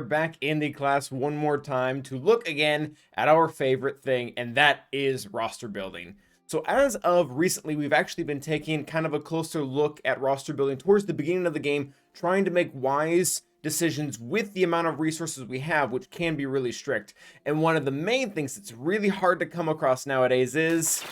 back in the class one more time to look again at our favorite thing, and that is roster building. So as of recently, we've actually been taking kind of a closer look at roster building towards the beginning of the game, trying to make wise decisions with the amount of resources we have, which can be really strict. And one of the main things that's really hard to come across nowadays is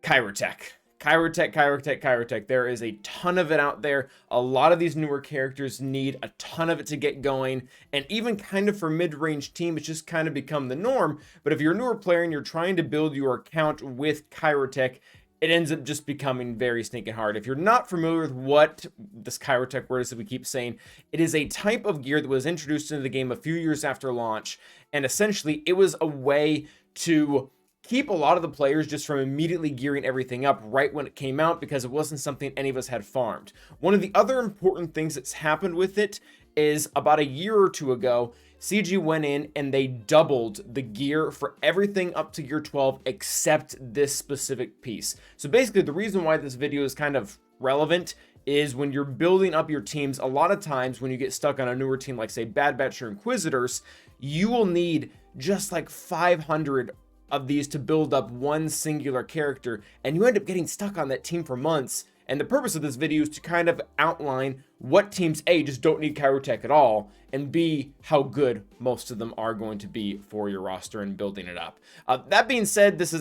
Kyrotech. Kyrotech. There is a ton of it out there. A lot of these newer characters need a ton of it to get going. And even kind of for mid-range team, it's just kind of become the norm. But if you're a newer player and you're trying to build your account with Kyrotech, it ends up just becoming very stinking hard. If you're not familiar with what this Kyrotech word is that we keep saying, it is a type of gear that was introduced into the game a few years after launch. And essentially, it was a way to keep a lot of the players just from immediately gearing everything up right when it came out, because it wasn't something any of us had farmed. One of the other important things that's happened with it is about a year or two ago, CG went in and they doubled the gear for everything up to gear 12 except this specific piece. So basically, the reason why this video is kind of relevant is when you're building up your teams, a lot of times when you get stuck on a newer team like say Bad Batch or Inquisitors, you will need just like 500 of these to build up one singular character, and you end up getting stuck on that team for months. And the purpose of this video is to kind of outline what teams A just don't need Kyrotech at all, and B, how good most of them are going to be for your roster and building it up. That being said, this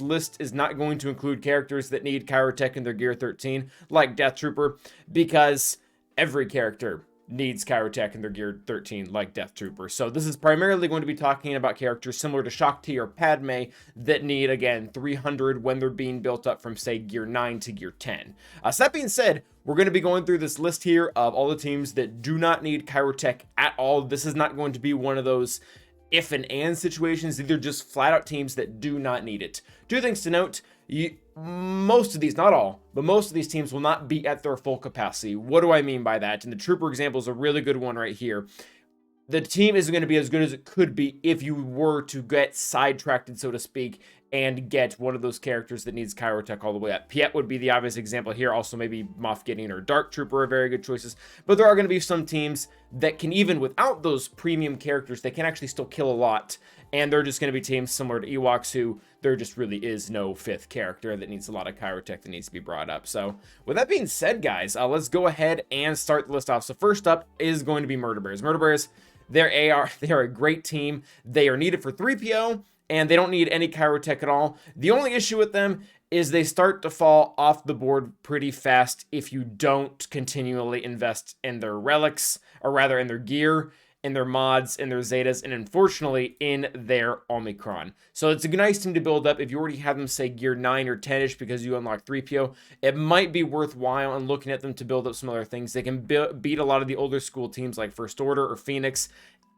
list is not going to include characters that need Kyrotech in their gear 13 like Death Trooper, because every character needs Kyrotech in their gear 13 like Death Trooper. So this is primarily going to be talking about characters similar to Shakti or Padme that need, again, 300 when they're being built up from, say, gear 9 to gear 10. So that being said, we're going to be going through this list here of all the teams that do not need Kyrotech at all. This is not going to be one of those if and and situations. These are just flat out teams that do not need it. Two things to note. Most of these, not all, but most of these teams will not be at their full capacity. What do I mean by that? And the Trooper example is a really good one right here. The team isn't going to be as good as it could be if you were to get sidetracked, so to speak, and get one of those characters that needs Kyrotech all the way up. Piet would be the obvious example here. Also, maybe Moff Gideon or Dark Trooper are very good choices. But there are going to be some teams that can, even without those premium characters, they can actually still kill a lot. And they're just going to be teams similar to Ewoks, who there just really is no fifth character that needs a lot of Kyrotech that needs to be brought up. So with that being said, guys, let's go ahead and start the list off. So first up is going to be Murder Bears. Murder Bears, they are a great team. They are needed for 3PO, and they don't need any Kyrotech at all. The only issue with them is they start to fall off the board pretty fast if you don't continually invest in their relics, or rather in their gear, in their mods, in their Zetas, and unfortunately in their Omicron. So it's a nice team to build up. If you already have them, say, gear 9 or 10-ish because you unlock 3PO, it might be worthwhile in looking at them to build up some other things. They can beat a lot of the older school teams like First Order or Phoenix.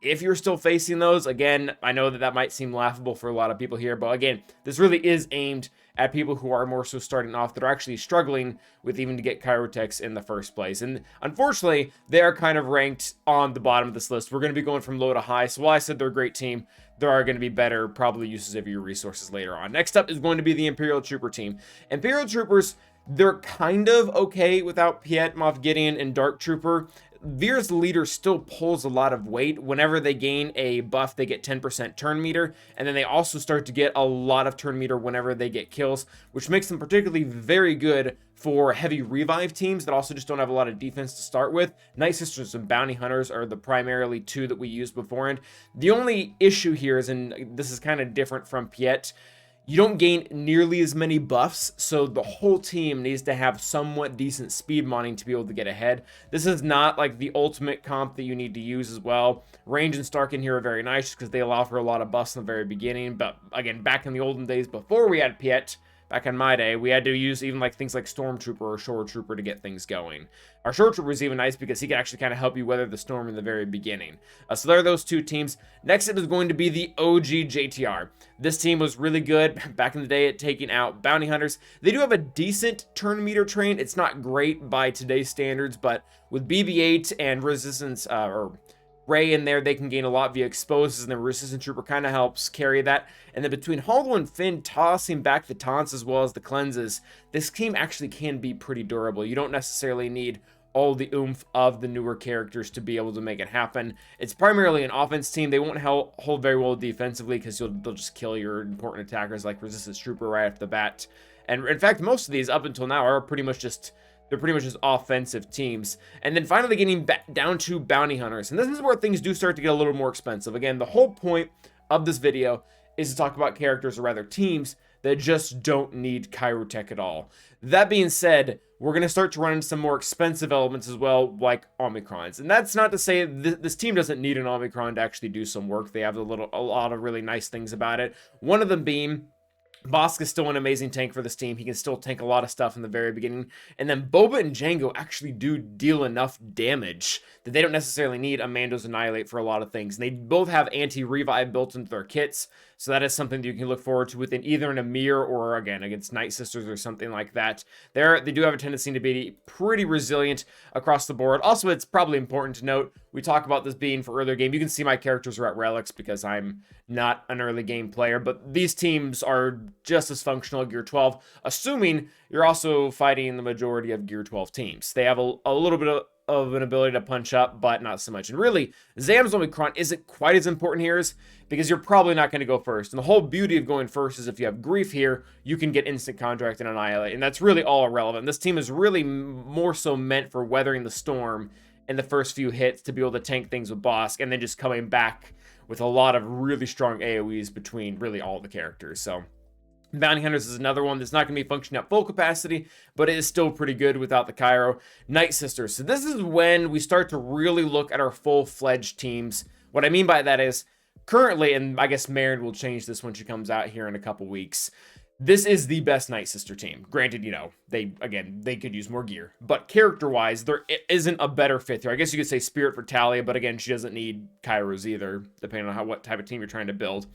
If you're still facing those, again, I know that might seem laughable for a lot of people here, but again, this really is aimed at people who are more so starting off, that are actually struggling with even to get Kyrotechs in the first place. And unfortunately, they are kind of ranked on the bottom of this list. We're going to be going from low to high. So while I said they're a great team, there are going to be better probably uses of your resources later on. Next up is going to be the Imperial Trooper team. Imperial Troopers, they're kind of okay without Piet, Moff Gideon, and Dark Trooper. Veer's leader still pulls a lot of weight. Whenever they gain a buff, they get 10% turn meter, and then they also start to get a lot of turn meter whenever they get kills, which makes them particularly very good for heavy revive teams that also just don't have a lot of defense to start with. Night Sisters and Bounty Hunters are the primarily two that we used beforehand. The only issue here is, and this is kind of different from Piet, you don't gain nearly as many buffs, so the whole team needs to have somewhat decent speed modding to be able to get ahead. This is not like the ultimate comp that you need to use as well. Range and Stark in here are very nice because they allow for a lot of buffs in the very beginning, but again, back in the olden days before we had Piet, back in my day, we had to use even like things like Stormtrooper or Shore Trooper to get things going. Our Shore Trooper is even nice because he can actually kind of help you weather the storm in the very beginning. So there are those two teams. Next up is going to be the OG JTR. This team was really good back in the day at taking out Bounty Hunters. They do have a decent turn meter train. It's not great by today's standards, but with BB-8 and Resistance, or Ray in there, they can gain a lot via exposes, and the Resistance Trooper kind of helps carry that. And then between Hollow and Finn tossing back the taunts as well as the cleanses, this team actually can be pretty durable. You don't necessarily need all the oomph of the newer characters to be able to make it happen. It's primarily an offense team. They won't hold very well defensively because they'll just kill your important attackers like Resistance Trooper right off the bat. And in fact, most of these up until now are pretty much just offensive teams. And then finally getting back down to bounty hunters. And this is where things do start to get a little more expensive. Again, the whole point of this video is to talk about characters, or rather teams, that just don't need Kyrotech at all. That being said, we're going to start to run into some more expensive elements as well, like Omicrons. And that's not to say this team doesn't need an Omicron to actually do some work. They have a lot of really nice things about it. One of them being Bosk is still an amazing tank for this team. He can still tank a lot of stuff in the very beginning. And then Boba and Django actually do deal enough damage that they don't necessarily need Amando's Annihilate for a lot of things. And they both have anti-revive built into their kits. So that is something that you can look forward to within either an Amir or, again, against Night Sisters or something like that. They do have a tendency to be pretty resilient across the board. Also, it's probably important to note, we talk about this being for earlier game. You can see my characters are at relics because I'm not an early game player, but these teams are just as functional at Gear 12, assuming you're also fighting the majority of Gear 12 teams. They have a little bit of an ability to punch up, but not so much. And really, Zam's Omicron isn't quite as important here because you're probably not going to go first. And the whole beauty of going first is if you have Grief here, you can get instant contract and Annihilate. And that's really all irrelevant. This team is really more so meant for weathering the storm in the first few hits to be able to tank things with Bosk, and then just coming back with a lot of really strong AoEs between really all the characters. So Bounty Hunters is another one that's not going to be functioning at full capacity, but it is still pretty good without the Kyro. Night Sisters. So this is when we start to really look at our full-fledged teams. What I mean by that is, currently, and I guess Marin will change this when she comes out here in a couple weeks, this is the best Night Sister team. Granted, you know, they could use more gear. But character-wise, there isn't a better fit here. I guess you could say Spirit for Talia, but again, she doesn't need Kyros either, depending on what type of team you're trying to build.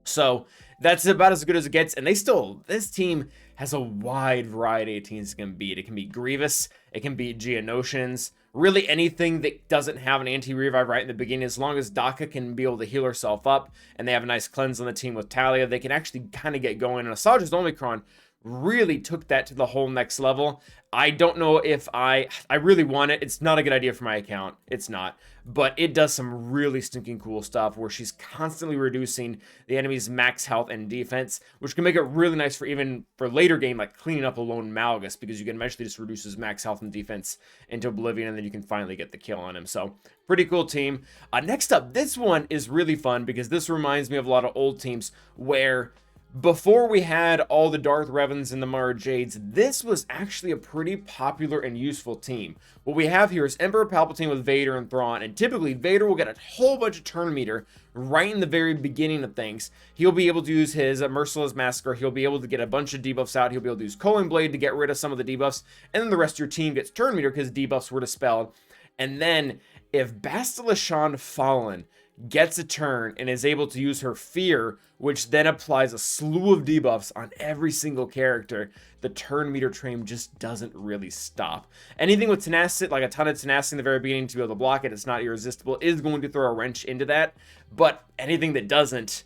So that's about as good as it gets. And this team has a wide variety of teams it can beat. It can be Grievous. It can be Geonosians. Really anything that doesn't have an anti-revive right in the beginning. As long as Daka can be able to heal herself up and they have a nice cleanse on the team with Talia, they can actually kind of get going. And Asaja's Omicron really took that to the whole next level. I don't know if I really want it. It's not a good idea for my account. It's not. But it does some really stinking cool stuff where she's constantly reducing the enemy's max health and defense, which can make it really nice for even for later game, like cleaning up a lone Malgus, because you can eventually just reduce his max health and defense into oblivion, and then you can finally get the kill on him. So pretty cool team. Next up, this one is really fun because this reminds me of a lot of old teams where before we had all the Darth Revans and the Mara Jades, this was actually a pretty popular and useful team. What we have here is Emperor Palpatine with Vader and Thrawn, and typically Vader will get a whole bunch of turn meter right in the very beginning of things. He'll be able to use his Merciless Massacre, he'll be able to get a bunch of debuffs out, he'll be able to use Culling Blade to get rid of some of the debuffs, and then the rest of your team gets turn meter because debuffs were dispelled. And then if Bastila Shan Fallen gets a turn and is able to use her Fear, which then applies a slew of debuffs on every single character, the turn meter train just doesn't really stop. Anything with tenacity, like a ton of tenacity in the very beginning to be able to block it, it's not irresistible, is going to throw a wrench into that. But anything that doesn't,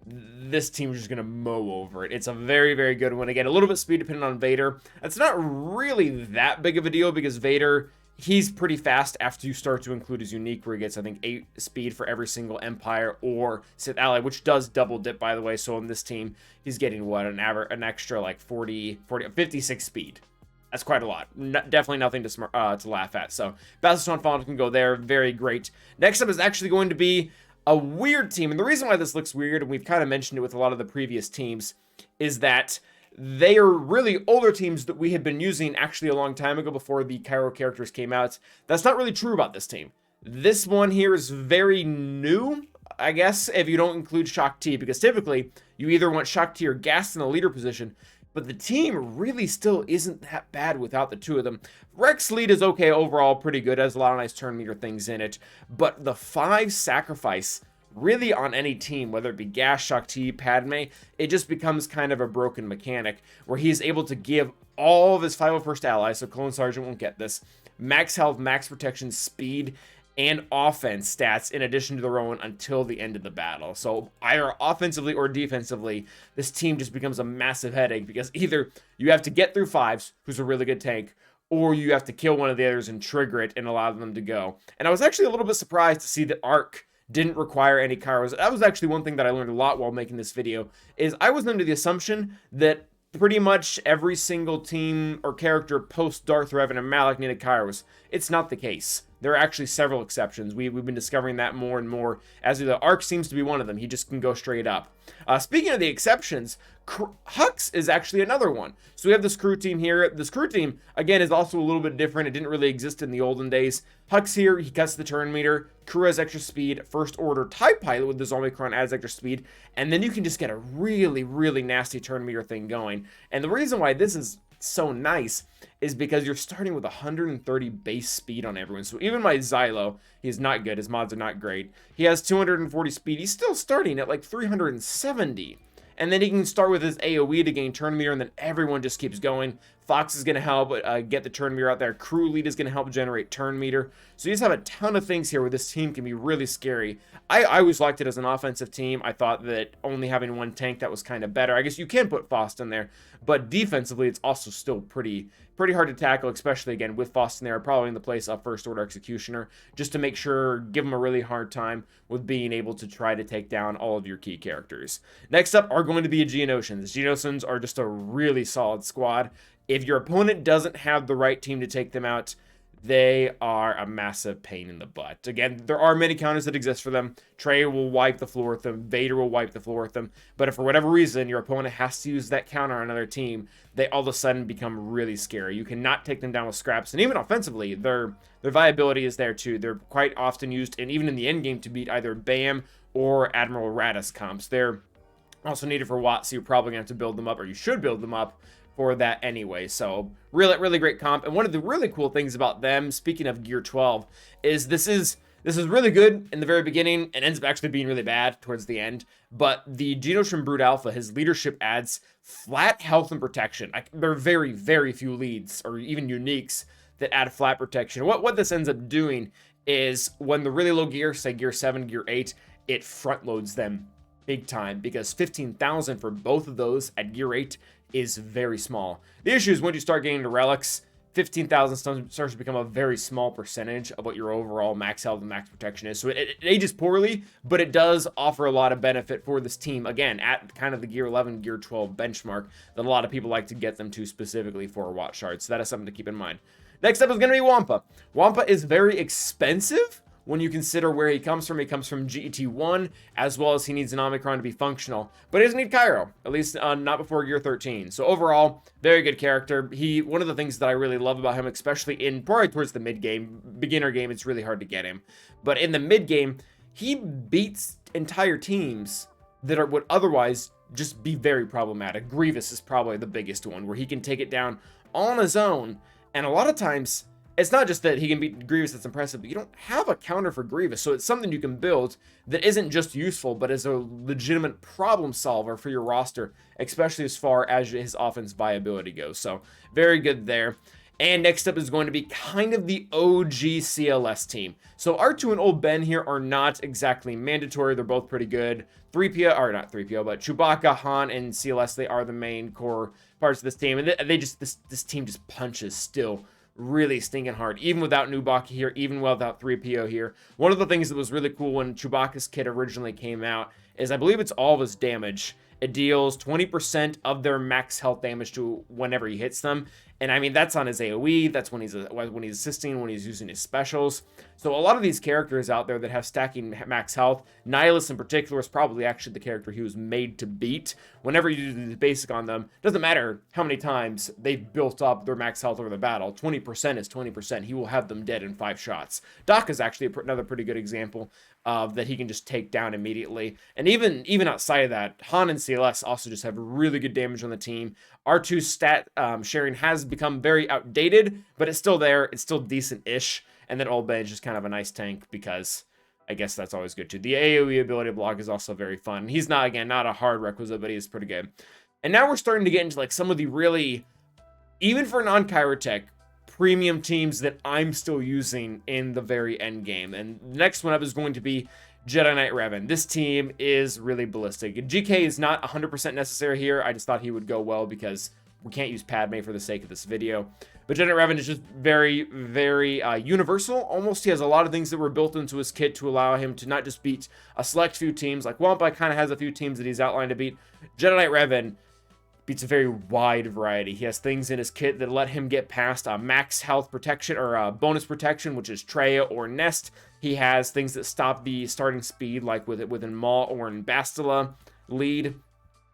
this team is just going to mow over it. It's a very, very good one. Again, a little bit speed dependent on Vader. It's not really that big of a deal because Vader, he's pretty fast after you start to include his unique, where he gets, I think, 8 speed for every single Empire or Sith ally, which does double dip, by the way. So on this team, he's getting, what, an extra, like, 56 speed. That's quite a lot. Definitely nothing to laugh at. So Bastila Shan Fallen can go there. Very great. Next up is actually going to be a weird team. And the reason why this looks weird, and we've kind of mentioned it with a lot of the previous teams, is that they are really older teams that we had been using actually a long time ago before the Kyro characters came out. That's not really true about this team. This one here is very new, I guess, if you don't include Shaak Ti, because typically you either want Shaak Ti or Gast in the leader position, but the team really still isn't that bad without the two of them. Rex lead is okay overall, pretty good, has a lot of nice turn meter things in it, but the 5 sacrifice really on any team, whether it be Gas, Shaak Ti, Padme, it just becomes kind of a broken mechanic where he's able to give all of his 501st allies, so Clone Sergeant won't get this, max health, max protection, speed, and offense stats in addition to their own until the end of the battle. So either offensively or defensively, this team just becomes a massive headache because either you have to get through 5s, who's a really good tank, or you have to kill one of the others and trigger it and allow them to go. And I was actually a little bit surprised to see that Arc didn't require any Kyros. That was actually one thing that I learned a lot while making this video, is I was under the assumption that pretty much every single team or character post Darth Revan and Malak needed Kyros. It's not the case. There are actually several exceptions. We've been discovering that more and more, as the Arc seems to be one of them. He just can go straight up. Speaking of the exceptions, Hux is actually another one. So we have this crew team here. This crew team, again, is also a little bit different. It didn't really exist in the olden days. Hux here, he cuts the turn meter. Crew has extra speed. First Order TIE Pilot with the Zombicron adds extra speed. And then you can just get a really, really nasty turn meter thing going. And the reason why this is so nice is because you're starting with 130 base speed on everyone. So even my Xylo, he's not good. His mods are not great. He has 240 speed. He's still starting at like 370. And then he can start with his AoE to gain turn meter, and then everyone just keeps going. Fox is going to help get the turn meter out there. Crew lead is going to help generate turn meter. So you just have a ton of things here where this team can be really scary. I always liked it as an offensive team. I thought that only having one tank, that was kind of better. I guess you can put Faust in there, but defensively, it's also still pretty hard to tackle, especially, again, with Faust in there, probably in the place of First Order Executioner, just to make sure, give them a really hard time with being able to try to take down all of your key characters. Next up are going to be Geonosians. Geonosians are just a really solid squad. If your opponent doesn't have the right team to take them out, they are a massive pain in the butt. Again, there are many counters that exist for them. Trey will wipe the floor with them. Vader will wipe the floor with them. But if for whatever reason your opponent has to use that counter on another team, they all of a sudden become really scary. You cannot take them down with scraps. And even offensively, their viability is there too. They're quite often used, and even in the end game, to beat either BAM or Admiral Raddus comps. They're also needed for Watt, so you're probably going to have to build them up, or you should build them up for that anyway. So really great comp. And one of the really cool things about them, speaking of Gear 12, is this is really good in the very beginning and ends up actually being really bad towards the end. But the Geonosian Brute Alpha, his leadership adds flat health and protection. There are very few leads or even uniques that add flat protection. What this ends up doing is when the really low gear, say Gear 7, Gear 8, it front loads them big time, because 15,000 for both of those at Gear 8 is very small. The issue is when you start getting to relics, 15,000 starts to become a very small percentage of what your overall max health and max protection is. So it ages poorly, but it does offer a lot of benefit for this team, again, at kind of the Gear 11, Gear 12 benchmark that a lot of people like to get them to specifically for Watt shards. So that is something to keep in mind. Next up is going to be Wampa. Wampa is very expensive when you consider where he comes from. He comes from GET1, as well as he needs an Omicron to be functional. But he doesn't need Kyro, at least not before Gear 13. So overall, very good character. One of the things that I really love about him, especially probably towards the mid-game, beginner game, it's really hard to get him. But in the mid-game, he beats entire teams that would otherwise just be very problematic. Grievous is probably the biggest one, where he can take it down on his own. And a lot of times, it's not just that he can beat Grievous that's impressive, but you don't have a counter for Grievous, so it's something you can build that isn't just useful, but is a legitimate problem solver for your roster, especially as far as his offense viability goes. So, very good there. And next up is going to be kind of the OG CLS team. So R2 and Old Ben here are not exactly mandatory. They're both pretty good. 3PO, or not 3PO, but Chewbacca, Han, and CLS, they are the main core parts of this team. And they just, this team just punches still really stinking hard, even without Nubaki here, even without 3PO here. One of the things that was really cool when Chewbacca's kit originally came out is I believe it's all of his damage. It deals 20% of their max health damage to whenever he hits them. And I mean, that's on his AoE, that's when he's assisting, when he's using his specials. So a lot of these characters out there that have stacking max health, Nihilus in particular is probably actually the character he was made to beat. Whenever you do the basic on them, doesn't matter how many times they've built up their max health over the battle, 20% is 20%. He will have them dead in 5 shots. Doc is actually another pretty good example of that he can just take down immediately. And even outside of that, Han and CLS also just have really good damage on the team. R2 stat sharing has become very outdated, but it's still there. It's still decent-ish. And then Old Ben is just kind of a nice tank because I guess that's always good too. The AoE ability block is also very fun. He's not a hard requisite, but he's pretty good. And now we're starting to get into like some of the really, even for non-kyro tech, premium teams that I'm still using in the very end game. And the next one up is going to be Jedi Knight Revan. This team is really ballistic. GK is not 100% necessary here. I just thought he would go well because We can't use Padme for the sake of this video. But Jedi Revan is just very, very universal. Almost he has a lot of things that were built into his kit to allow him to not just beat a select few teams. Like Wampa kind of has a few teams that he's outlined to beat. Jedi Knight Revan beats a very wide variety. He has things in his kit that let him get past max health protection or bonus protection, which is Treya or Nest. He has things that stop the starting speed, like within Maul or in Bastila lead.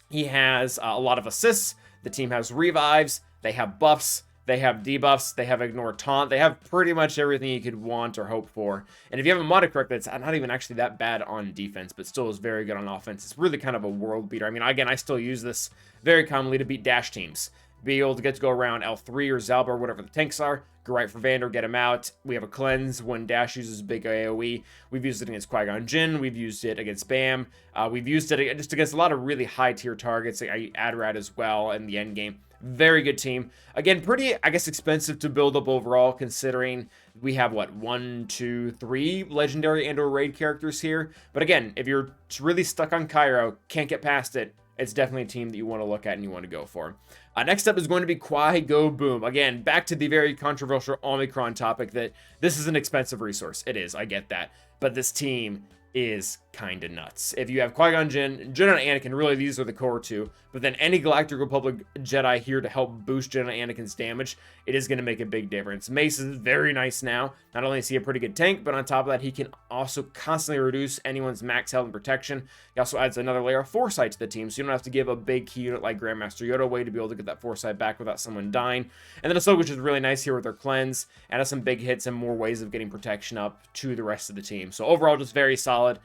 He has a lot of assists. The team has revives. They have buffs. They have debuffs, they have ignore taunt, they have pretty much everything you could want or hope for. And if you have a modded correctly, it's not even actually that bad on defense, but still is very good on offense. It's really kind of a world beater. I mean, again, I still use this very commonly to beat dash teams. Be able to get to go around L3 or Zalba or whatever the tanks are, go right for Vander, get him out. We have a cleanse when Dash uses big AoE. We've used it against Qui-Gon Jinn. We've used it against Bam. We've used it just against a lot of really high tier targets. Adrad as well in the end game. Very good team. Again, pretty, I guess, expensive to build up overall, considering we have, what, 1, 2, 3 legendary and or raid characters here. But again, if you're really stuck on Kyro, can't get past it, it's definitely a team that you want to look at and you want to go for. Next up is going to be Qui-Go Boom. Again, back to the very controversial Omicron topic that this is an expensive resource. It is, I get that. But this team is kind of nuts. If you have Qui-Gon Jinn, Jedi and Anakin, really these are the core two, but then any Galactic Republic Jedi here to help boost Jedi Anakin's damage, it is going to make a big difference. Mace is very nice now. Not only is he a pretty good tank, but on top of that, he can also constantly reduce anyone's max health and protection. He also adds another layer of foresight to the team, so you don't have to give a big key unit like Grandmaster Yoda away to be able to get that foresight back without someone dying. And then Ahsoka, which is really nice here with her cleanse, and has some big hits and more ways of getting protection up to the rest of the team. So overall, just very solid.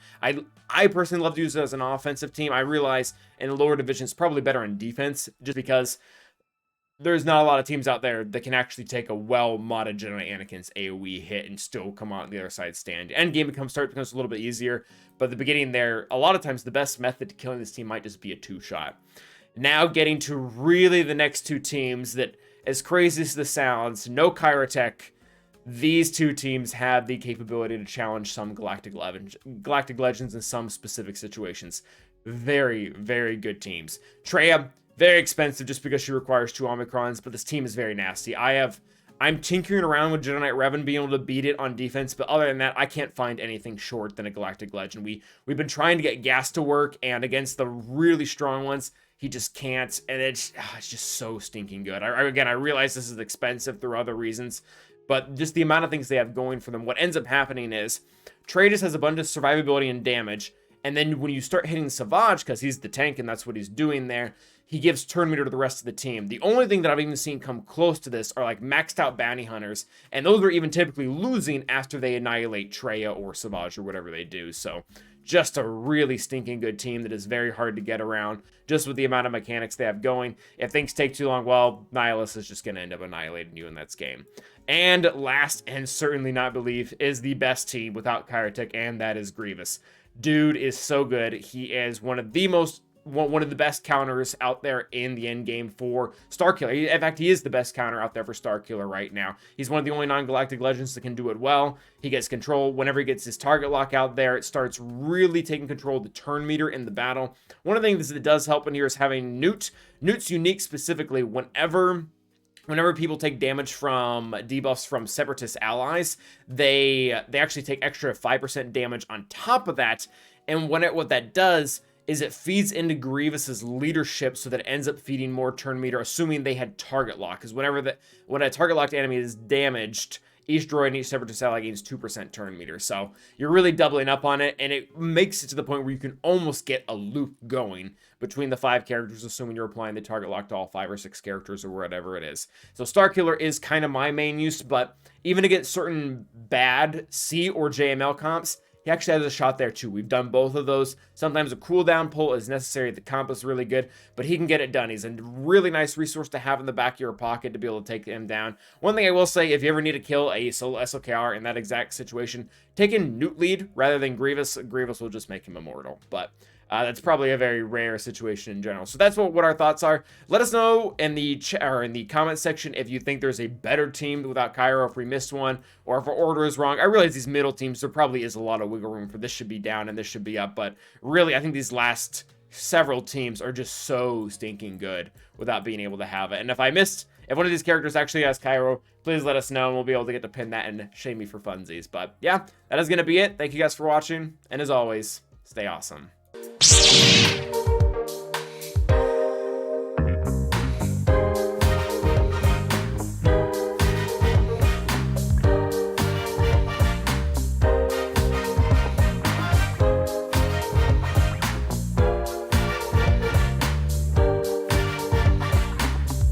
I personally love to use it as an offensive team. I realize in the lower divisions, probably better on defense, just because there's not a lot of teams out there that can actually take a well-modded Jedi Anakin's AoE hit and still come out on the other side stand. End game becomes a little bit easier, but at the beginning there, a lot of times the best method to killing this team might just be a 2-shot. Now getting to really the next two teams that, as crazy as this sounds, no Kyrotech, these two teams have the capability to challenge some Galactic Legends in some specific situations. Very, very good teams. Treya, very expensive just because she requires 2 Omicrons, but this team is very nasty. I'm tinkering around with Jedi Knight Revan being able to beat it on defense, but other than that, I can't find anything short than a Galactic Legend. We've been trying to get Gas to work, and against the really strong ones, he just can't, and it's just so stinking good. Again, I realize this is expensive through other reasons, but just the amount of things they have going for them, what ends up happening is Trey just has a bunch of survivability and damage, and then when you start hitting Savage, because he's the tank and that's what he's doing there, he gives turn meter to the rest of the team. The only thing that I've even seen come close to this are like maxed out bounty hunters, and those are even typically losing after they annihilate Treya or Savage or whatever they do. So just a really stinking good team that is very hard to get around, just with the amount of mechanics they have going. If things take too long, well, Nihilus is just going to end up annihilating you in that game. And last, and certainly not believe, is the best team without Kyrotech, and that is Grievous. Dude is so good. He is one of the best counters out there in the end game for Starkiller. In fact, he is the best counter out there for Starkiller right now. He's one of the only non-galactic legends that can do it well. He gets control. Whenever he gets his target lock out there, it starts really taking control of the turn meter in the battle. One of the things that does help in here is having Newt. Newt's unique specifically whenever people take damage from debuffs from Separatist allies, they actually take extra 5% damage on top of that. And what that does is it feeds into Grievous's leadership so that it ends up feeding more turn meter, assuming they had target lock. Because when a target locked enemy is damaged, each droid and each Separatist ally gains 2% turn meter. So you're really doubling up on it, and it makes it to the point where you can almost get a loop going between the 5 characters, assuming you're applying the target lock to all 5 or 6 characters or whatever it is. So Starkiller is kind of my main use, but even against certain bad C or JML comps, he actually has a shot there too. We've done both of those. Sometimes a cooldown pull is necessary. The comp is really good, but he can get it done. He's a really nice resource to have in the back of your pocket to be able to take him down. One thing I will say, if you ever need to kill a solo SLKR in that exact situation, take in Newt lead rather than Grievous. Grievous will just make him immortal, but that's probably a very rare situation in general. So that's what our thoughts are. Let us know in the comment section if you think there's a better team without Kyro, if we missed one, or if our order is wrong. I realize these middle teams, there probably is a lot of wiggle room for this should be down and this should be up, but really I think these last several teams are just so stinking good without being able to have it. And if one of these characters actually has Kyro, please let us know and we'll be able to get to pin that and shame me for funsies. But yeah, that is going to be it. Thank you guys for watching. And as always, stay awesome.